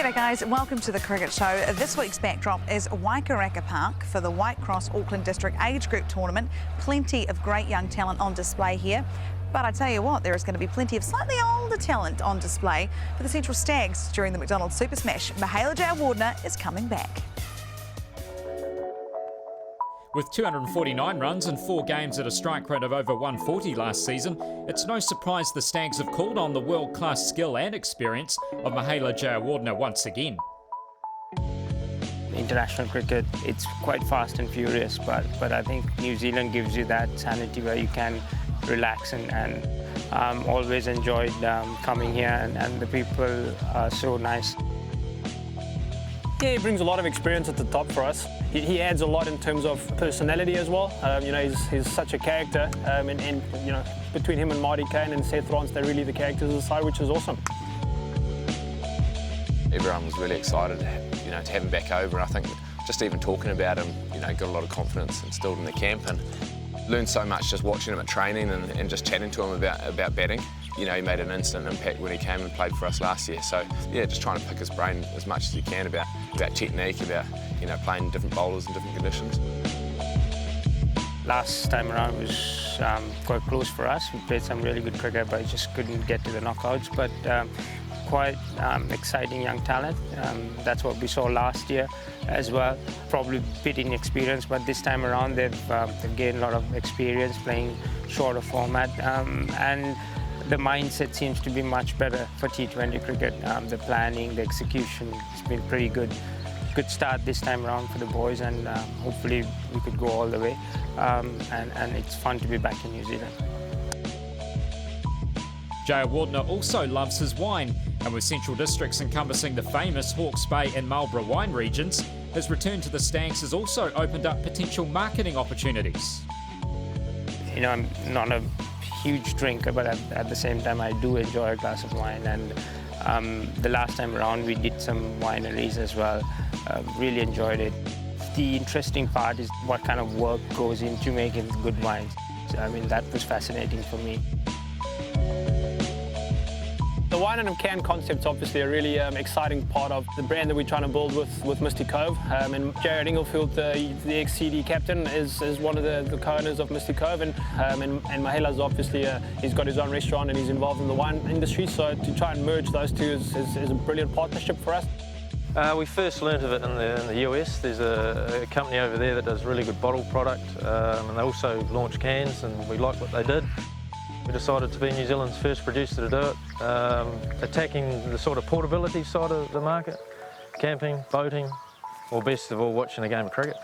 G'day guys, welcome to the Cricket Show. This week's backdrop is Waikaraka Park for the White Cross Auckland District Age Group Tournament. Plenty of great young talent on display here. But I tell you what, there is going to be plenty of slightly older talent on display for the Central Stags during the McDonald's Super Smash. Mihaela Jayawardene is coming back. With 249 runs and 4 games at a strike rate of over 140 last season, it's no surprise the Stags have called on the world-class skill and experience of Mihaela Jayawardene once again. International cricket, it's quite fast and furious, but I think New Zealand gives you that sanity where you can relax and always enjoyed coming here and the people are so nice. Yeah, he brings a lot of experience at the top for us. He adds a lot in terms of personality as well. You know, he's such a character, and you know, between him and Marty Kane and Seth Rance, they're really the characters of the side, which is awesome. Everyone was really excited, you know, to have him back over. And I think just even talking about him, you know, got a lot of confidence instilled in the camp, and learned so much just watching him at training and just chatting to him about batting. You know, he made an instant impact when he came and played for us last year. So, yeah, just trying to pick his brain as much as you can about technique, about, you know, playing different bowlers in different conditions. Last time around was quite close for us. We played some really good cricket, but just couldn't get to the knockouts. But quite exciting young talent. That's what we saw last year as well. Probably a bit inexperienced, but this time around they've gained a lot of experience playing shorter format. And the mindset seems to be much better for T20 cricket. The planning, the execution, it's been pretty good. Good start this time around for the boys, and hopefully we could go all the way. And it's fun to be back in New Zealand. Jayawardene also loves his wine, and with Central Districts encompassing the famous Hawke's Bay and Marlborough wine regions, his return to the Stags has also opened up potential marketing opportunities. You know, I'm not a huge drinker, but at the same time I do enjoy a glass of wine, and the last time around we did some wineries as well. Really enjoyed it. The interesting part is what kind of work goes into making good wines. I mean, that was fascinating for me. The wine in a can concept's obviously a really exciting part of the brand that we're trying to build with Misty Cove. And Jared Inglefield, the ex-CD captain, is one of the co-owners of Misty Cove. And Mihaela's obviously, he's got his own restaurant and he's involved in the wine industry. So to try and merge those two is a brilliant partnership for us. We first learnt of it in the US. There's a company over there that does really good bottled product, and they also launch cans, and we liked what they did. We decided to be New Zealand's first producer to do it, attacking the sort of portability side of the market, camping, boating, or best of all, watching a game of cricket.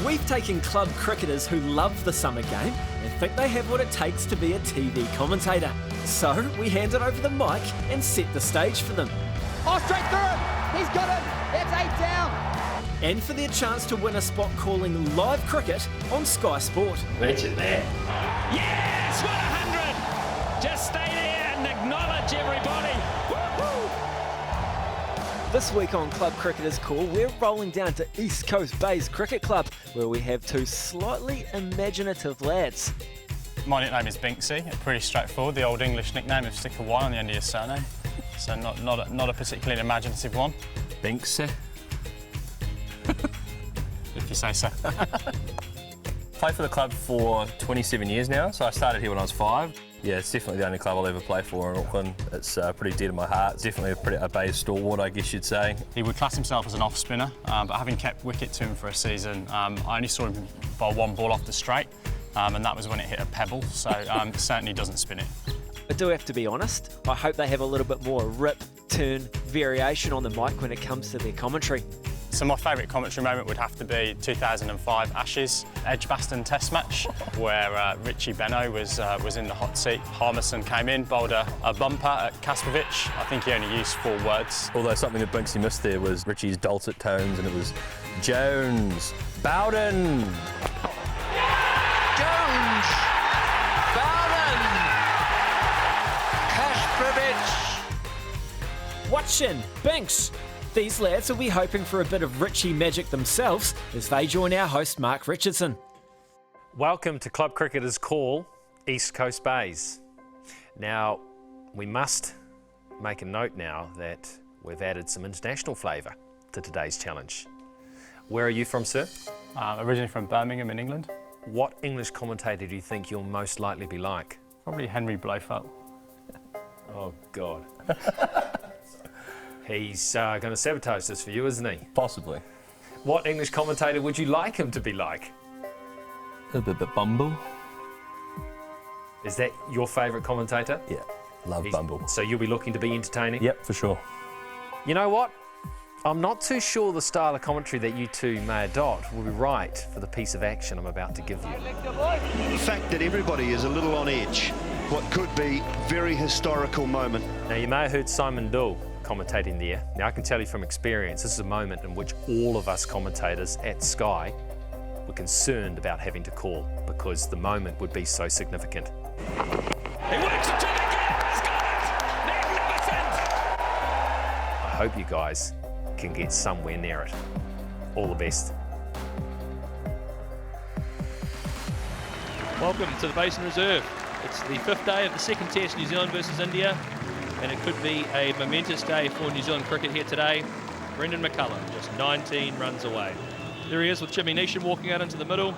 We've taken club cricketers who love the summer game and think they have what it takes to be a TV commentator. So we handed over the mic and set the stage for them. Oh, straight through it! He's got it! That's 8 down! And for their chance to win a spot calling live cricket on Sky Sport. That's it there. Yes! 100! Just stay there and acknowledge everybody. Woo-hoo! This week on Club Cricketers Call, we're rolling down to East Coast Bays Cricket Club, where we have two slightly imaginative lads. My nickname is Binksy, pretty straightforward, the old English nickname of stick a Y on the end of your surname. So not a particularly imaginative one. Binksy. If you say so. Played for the club for 27 years now, so I started here when I was 5. Yeah, it's definitely the only club I'll ever play for in Auckland. It's pretty dear to my heart. It's definitely a Bay stalwart, I guess you'd say. He would class himself as an off-spinner, but having kept wicket to him for a season, I only saw him bowl one ball off the straight, and that was when it hit a pebble, so it certainly doesn't spin it. I do have to be honest, I hope they have a little bit more rip, turn, variation on the mic when it comes to their commentary. So my favourite commentary moment would have to be 2005 Ashes Edgbaston Test match, where Richie Benaud was in the hot seat. Harmison came in, bowled a bumper at Kaspovich. I think he only used 4 words. Although something that Binksy missed there was Richie's dulcet tones, and it was Jones, Bowden. Jones! Bowden! Kaspovich! Watchin, Binks. These lads will be hoping for a bit of Richie magic themselves as they join our host Mark Richardson. Welcome to Club Cricketers Call, East Coast Bays. Now, we must make a note now that we've added some international flavour to today's challenge. Where are you from, sir? Originally from Birmingham in England. What English commentator do you think you'll most likely be like? Probably Henry Blofeld. Oh, God. He's going to sabotage this for you, isn't he? Possibly. What English commentator would you like him to be like? A bit Bumble. Is that your favourite commentator? Yeah, love Bumble. So you'll be looking to be entertaining? Yep, for sure. You know what? I'm not too sure the style of commentary that you two may adopt will be right for the piece of action I'm about to give you. The fact that everybody is a little on edge, what could be very historical moment. Now, you may have heard Simon Dull commentating there. Now, I can tell you from experience, this is a moment in which all of us commentators at Sky were concerned about having to call because the moment would be so significant. He works it to the gap. He's got it. Magnificent. I hope you guys can get somewhere near it. All the best. Welcome to the Basin Reserve. It's the 5th day of the second test, New Zealand versus India, and it could be a momentous day for New Zealand cricket here today. Brendan McCullum, just 19 runs away. There he is with Jimmy Neesham walking out into the middle,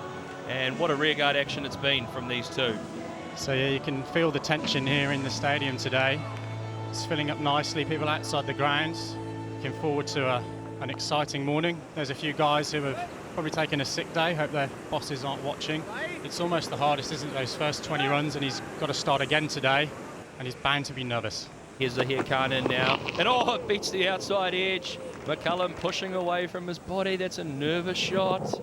and what a rearguard action it's been from these two. So yeah, you can feel the tension here in the stadium today. It's filling up nicely, people outside the grounds. Looking forward to an exciting morning. There's a few guys who have probably taken a sick day, hope their bosses aren't watching. It's almost the hardest, isn't it, those first 20 runs, and he's got to start again today, and he's bound to be nervous. Here's Zahir Khan in now, and oh, it beats the outside edge. McCullum pushing away from his body, that's a nervous shot.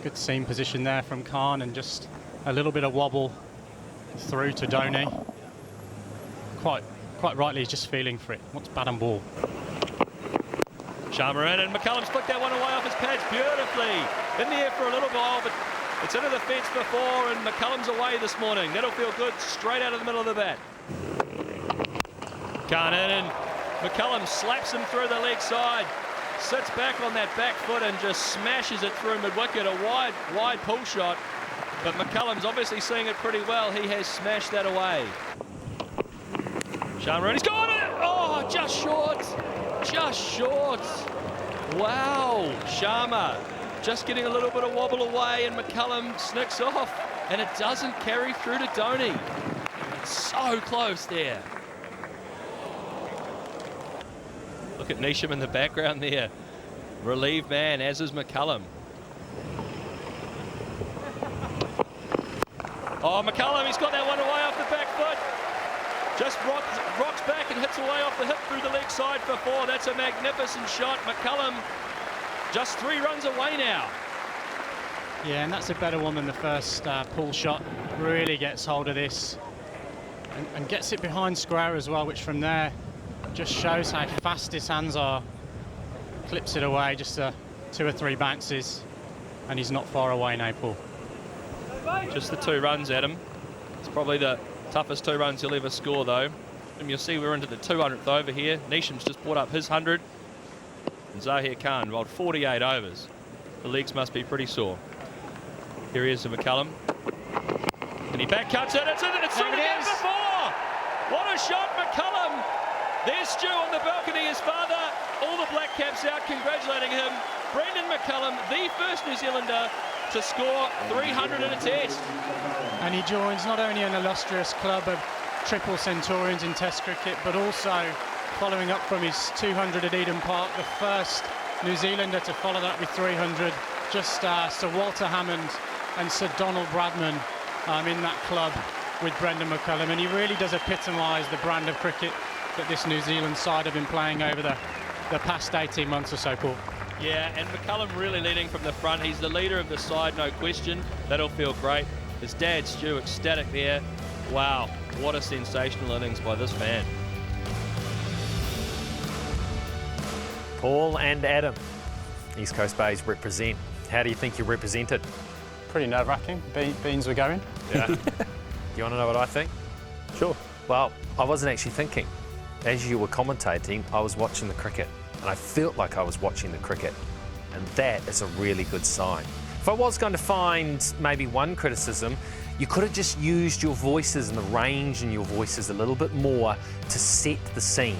Good seam position there from Khan, and just a little bit of wobble through to Dhoni. Quite rightly, he's just feeling for it. What's bat and ball? Sharma in, and McCullum's flicked that one away off his pads beautifully. In the air for a little while, but it's into the fence before, and McCullum's away this morning. That'll feel good, straight out of the middle of the bat. Khan in, and McCullum slaps him through the leg side. Sits back on that back foot and just smashes it through mid-wicket. A wide pull shot, but McCullum's obviously seeing it pretty well. He has smashed that away. Sharma, and he's gone it! Oh, just short. Just short. Wow, Sharma just getting a little bit of wobble away, and McCullum snicks off, and it doesn't carry through to Dhoni. It's so close there. Look at Neesham in the background there. Relieved man, as is McCullum. Oh, McCullum, he's got that one away off the back foot. Just rocks back and hits away off the hip through the leg side for 4. That's a magnificent shot. McCullum just 3 runs away now. Yeah, and that's a better one than the first pull shot. Really gets hold of this and gets it behind square as well, which from there just shows how fast his hands are. Clips it away, just 2 or 3 bounces, and he's not far away now, Paul. Just the 2 runs, Adam. It's probably the toughest 2 runs he'll ever score, though. And you'll see we're into the 200th over here. Neesham's just brought up his 100. And Zahir Khan rolled 48 overs. The legs must be pretty sore. Here he is to McCullum. And he back cuts it. It's through again for 4. What a shot, McCullum. There's Stu on the balcony, his father. All the black caps out congratulating him. Brendan McCullum, the first New Zealander to score 300 in a test. And he joins not only an illustrious club of triple centurions in Test cricket, but also following up from his 200 at Eden Park, the first New Zealander to follow that with 300. Just Sir Walter Hammond and Sir Donald Bradman in that club with Brendan McCullum, and he really does epitomise the brand of cricket that this New Zealand side have been playing over the past 18 months or so, Paul. Yeah, and McCullum really leading from the front. He's the leader of the side, no question. That'll feel great. His dad, Stu, ecstatic there. Wow, what a sensational innings by this man. Paul and Adam, East Coast Bays represent. How do you think you represented? Pretty nerve-wracking. Beans were going. Yeah. You want to know what I think? Sure. Well, I wasn't actually thinking. As you were commentating, I was watching the cricket, and I felt like I was watching the cricket, and that is a really good sign. If I was going to find maybe one criticism, you could have just used your voices and the range in your voices a little bit more to set the scene.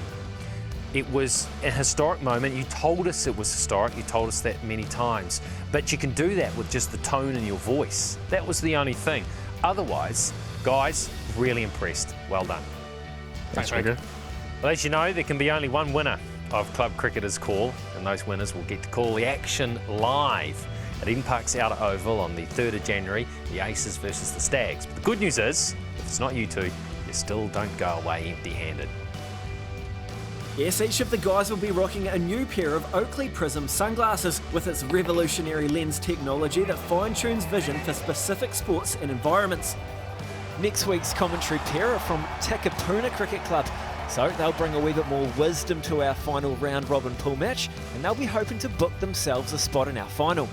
It was a historic moment. You told us it was historic. You told us that many times. But you can do that with just the tone in your voice. That was the only thing. Otherwise, guys, really impressed. Well done. Thanks, Rick. Well, as you know, there can be only one winner of Club Cricketers Call, and those winners will get to call the action live at Eden Park's Outer Oval on the 3rd of January, the Aces versus the Stags. But the good news is, if it's not you two, you still don't go away empty-handed. Yes, each of the guys will be rocking a new pair of Oakley Prism sunglasses with its revolutionary lens technology that fine-tunes vision for specific sports and environments. Next week's commentary pair are from Takapuna Cricket Club, so they'll bring a wee bit more wisdom to our final round-robin pool match, and they'll be hoping to book themselves a spot in our final.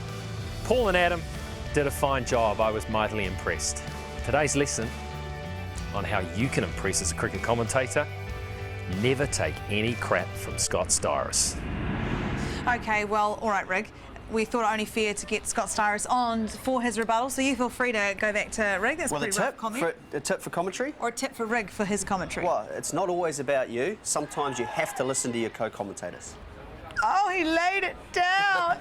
Paul and Adam did a fine job. I was mightily impressed. Today's lesson on how you can impress as a cricket commentator: never take any crap from Scott Styris. Okay, well, all right, Rig. We thought it only fair to get Scott Styris on for his rebuttal, so you feel free to go back to Rig. That's pretty rough comment. A tip for commentary? Or a tip for Rig for his commentary. Well, it's not always about you. Sometimes you have to listen to your co-commentators. Oh, he laid it down.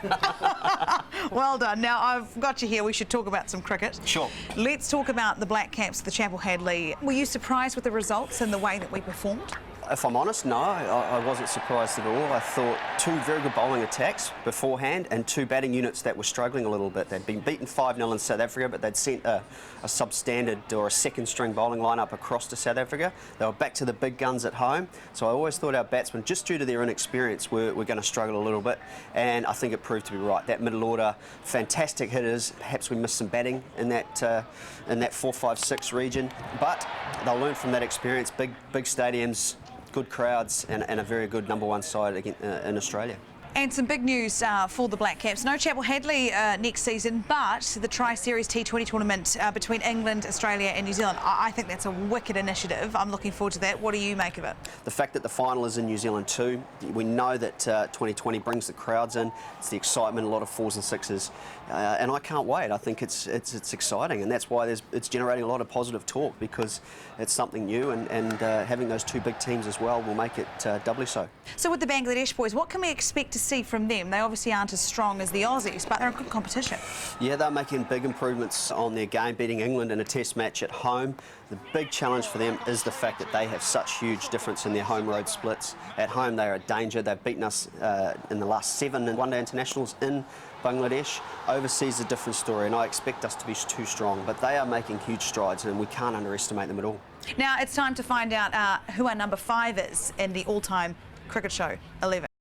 Well done. Now, I've got you here. We should talk about some cricket. Sure. Let's talk about the Black Caps, the Chapel Hadley. Were you surprised with the results and the way that we performed? If I'm honest, no, I wasn't surprised at all. I thought two very good bowling attacks beforehand and two batting units that were struggling a little bit. They'd been beaten 5-0 in South Africa, but they'd sent a substandard or a second-string bowling lineup across to South Africa. They were back to the big guns at home. So I always thought our batsmen, just due to their inexperience, were going to struggle a little bit. And I think it proved to be right. That middle order, fantastic hitters. Perhaps we missed some batting in that 4-5-6 region. But they'll learn from that experience. Big stadiums, good crowds, and a very good #1 side in Australia. And some big news for the Black Caps. No Chapel Hadley next season, but the Tri-Series T20 tournament between England, Australia and New Zealand. I think that's a wicked initiative. I'm looking forward to that. What do you make of it? The fact that the final is in New Zealand too, we know that 2020 brings the crowds in. It's the excitement, a lot of 4s and 6s, and I can't wait. I think it's exciting, and that's why it's generating a lot of positive talk, because it's something new, and having those two big teams as well will make it doubly so. So with the Bangladesh boys, what can we expect to see from them? They obviously aren't as strong as the Aussies, but they're in good competition. Yeah, they're making big improvements on their game, beating England in a test match at home. The big challenge for them is the fact that they have such huge difference in their home road splits. At home, they are a danger. They've beaten us in the last 7 one-day internationals in Bangladesh. Overseas, a different story, and I expect us to be too strong, but they are making huge strides, and we can't underestimate them at all. Now, it's time to find out who our #5 is in the all-time cricket show 11.